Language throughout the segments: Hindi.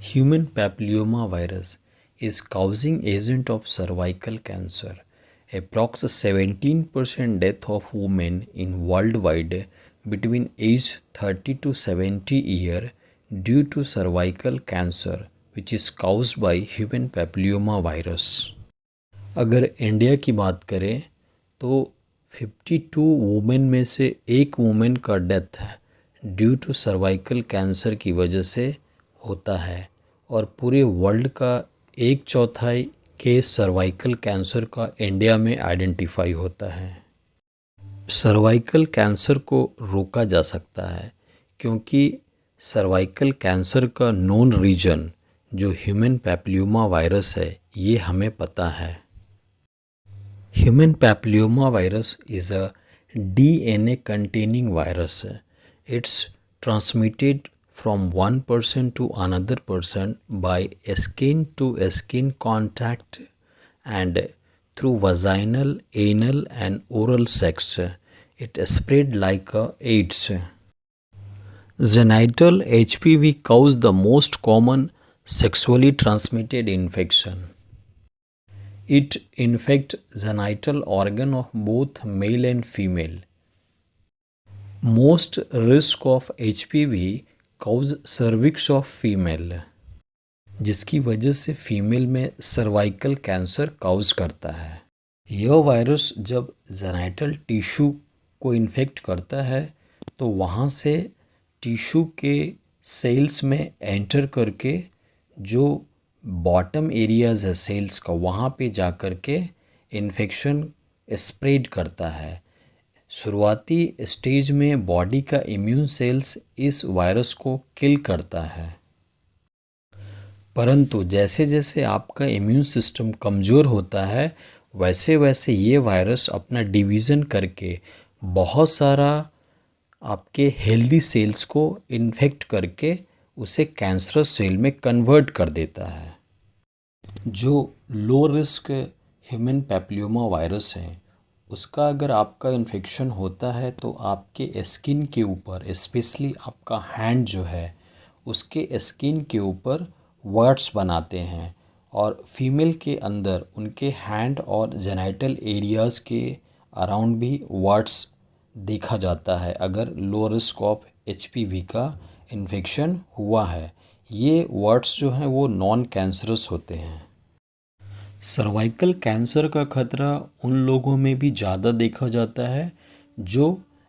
Human papillomavirus is causing agent of cervical cancer. Approx 17% death of women in worldwide between age 30 to 70 year due to cervical cancer which is caused by human papillomavirus. अगर इंडिया की बात करें तो 52 वुमेन में से एक वुमेन का death due to cervical cancer की वजह से होता है और पूरे वर्ल्ड का 1/4 केस सर्वाइकल कैंसर का इंडिया में आइडेंटिफाई होता है। सर्वाइकल कैंसर को रोका जा सकता है क्योंकि सर्वाइकल कैंसर का नोन रीजन जो ह्यूमन पैपिलोमा वायरस है ये हमें पता है। Human papillomavirus is a DNA containing virus. It's transmitted from one person to another person by skin to skin contact and through vaginal, anal and oral sex. It spread like AIDS. Genital HPV cause the most common sexually transmitted infection. It infects genital organ of both male and female. Most risk of HPV cause cervix of female, जिसकी वजह से फीमेल में सर्वाइकल कैंसर काउज करता है। यह वायरस जब जेनाइटल टिश्यू को इन्फेक्ट करता है तो वहाँ से टिश्यू के सेल्स में एंटर करके जो बॉटम एरियाज़ है सेल्स का वहाँ पे जा कर के इन्फेक्शन स्प्रेड करता है। शुरुआती स्टेज में बॉडी का इम्यून सेल्स इस वायरस को किल करता है, परंतु जैसे जैसे आपका इम्यून सिस्टम कमज़ोर होता है वैसे वैसे ये वायरस अपना डिवीज़न करके बहुत सारा आपके हेल्दी सेल्स को इन्फेक्ट करके उसे कैंसरस सेल में कन्वर्ट कर देता है। जो low risk human papilloma virus है उसका अगर आपका इन्फेक्शन होता है तो आपके स्किन के ऊपर स्पेशली आपका हैंड जो है उसके स्किन के ऊपर वर्ड्स बनाते हैं और फीमेल के अंदर उनके हैंड और जेनाइटल एरियाज़ के अराउंड भी वर्ड्स देखा जाता है अगर लो रिस्क ऑफ HPV का इन्फेक्शन हुआ है। ये वर्ड्स जो हैं वो नॉन कैंसरस होते हैं। सर्वाइकल कैंसर का खतरा उन लोगों में भी ज़्यादा देखा जाता है जो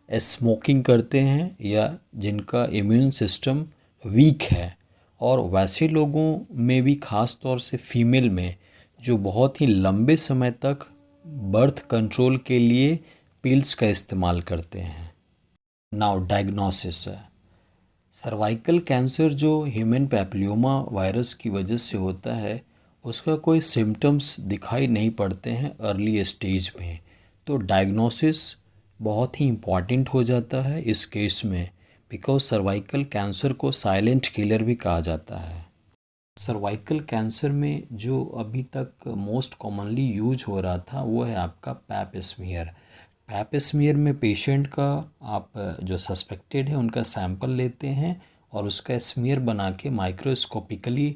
स्मोकिंग करते हैं या जिनका इम्यून सिस्टम वीक है और वैसे लोगों में भी ख़ास तौर से फीमेल में जो बहुत ही लंबे समय तक बर्थ कंट्रोल के लिए पिल्स का इस्तेमाल करते हैं। नाउ डायग्नोसिस है। सर्वाइकल कैंसर जो ह्यूमन पैपिलोमा वायरस की वजह से होता है उसका कोई सिम्टम्स दिखाई नहीं पड़ते हैं अर्ली स्टेज में, तो डायग्नोसिस बहुत ही इम्पॉर्टेंट हो जाता है इस केस में बिकॉज सर्वाइकल कैंसर को साइलेंट किलर भी कहा जाता है। सर्वाइकल कैंसर में जो अभी तक मोस्ट कॉमनली यूज हो रहा था वो है आपका पैप स्मीयर। पैप स्मीयर में पेशेंट का आप जो सस्पेक्टेड है उनका सैंपल लेते हैं और उसका स्मीयर बना के माइक्रोस्कोपिकली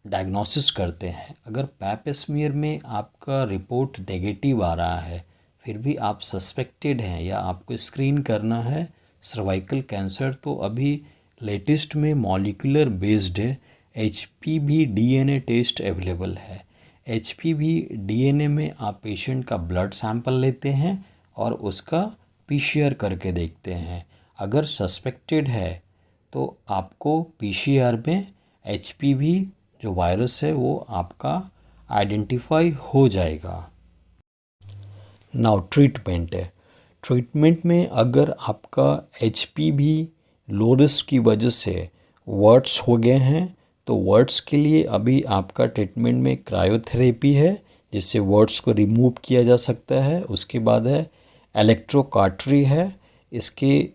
डायग्नोसिस करते हैं। अगर पैप स्मीयर में आपका रिपोर्ट नेगेटिव आ रहा है फिर भी आप सस्पेक्टेड हैं या आपको स्क्रीन करना है सर्वाइकल कैंसर तो अभी लेटेस्ट में molecular based HPV DNA test available है। HPV DNA में आप पेशेंट का ब्लड सैंपल लेते हैं और उसका PCR करके देखते हैं। अगर सस्पेक्टेड है तो आपको PCR में HPV जो वायरस है वो आपका आइडेंटिफाई हो जाएगा। नाउ ट्रीटमेंट है। ट्रीटमेंट में अगर आपका HPV लो रिस्क की वजह से वर्ड्स हो गए हैं तो वर्ड्स के लिए अभी आपका ट्रीटमेंट में क्रायोथेरेपी है जिससे वर्ड्स को रिमूव किया जा सकता है। उसके बाद है इलेक्ट्रोकार्टरी है, इसके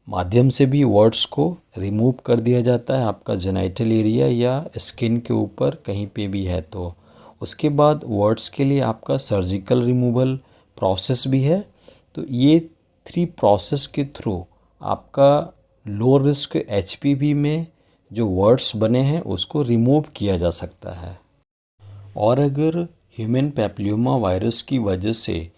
माध्यम से भी वर्ड्स को रिमूव कर दिया जाता है आपका जेनाइटल एरिया या स्किन के ऊपर कहीं पे भी है तो। उसके बाद वर्ड्स के लिए आपका सर्जिकल रिमूवल प्रोसेस भी है। तो ये 3 प्रोसेस के थ्रू आपका लो रिस्क HPV में जो वर्ड्स बने हैं उसको रिमूव किया जा सकता है। और अगर ह्यूमन पैपिलोमा वायरस की वजह से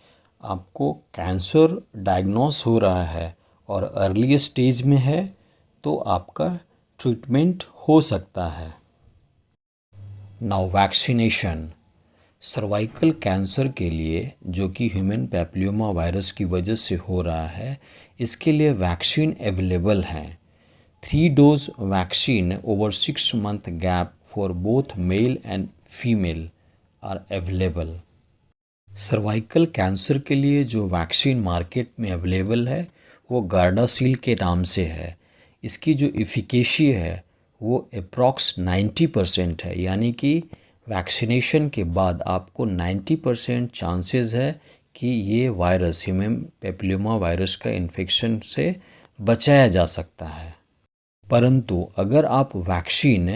आपको कैंसर डायग्नोस हो रहा है और अर्ली स्टेज में है तो आपका ट्रीटमेंट हो सकता है। Now vaccination. सर्वाइकल कैंसर के लिए जो कि ह्यूमन पैपिलोमा वायरस की वजह से हो रहा है, इसके लिए वैक्सीन अवेलेबल हैं। 3 dose vaccine over 6 month gap for both male and female are available. Cervical cancer के लिए जो वैक्सीन मार्केट में अवेलेबल है वो गार्डासिल के नाम से है। इसकी जो इफ़िकेसी है वो अप्रॉक्स 90% है, यानी कि वैक्सीनेशन के बाद आपको 90% चांसेस है कि ये वायरस ह्यूमन पैपिलोमा वायरस का इन्फेक्शन से बचाया जा सकता है। परंतु अगर आप वैक्सीन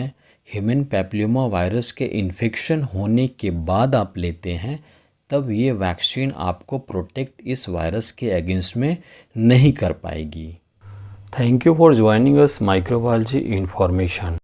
ह्यूमन पैपिलोमा वायरस के इन्फेक्शन होने के बाद आप लेते हैं तब ये वैक्सीन आपको प्रोटेक्ट इस वायरस के अगेंस्ट में नहीं कर पाएगी। Thank you for joining us microbiology information.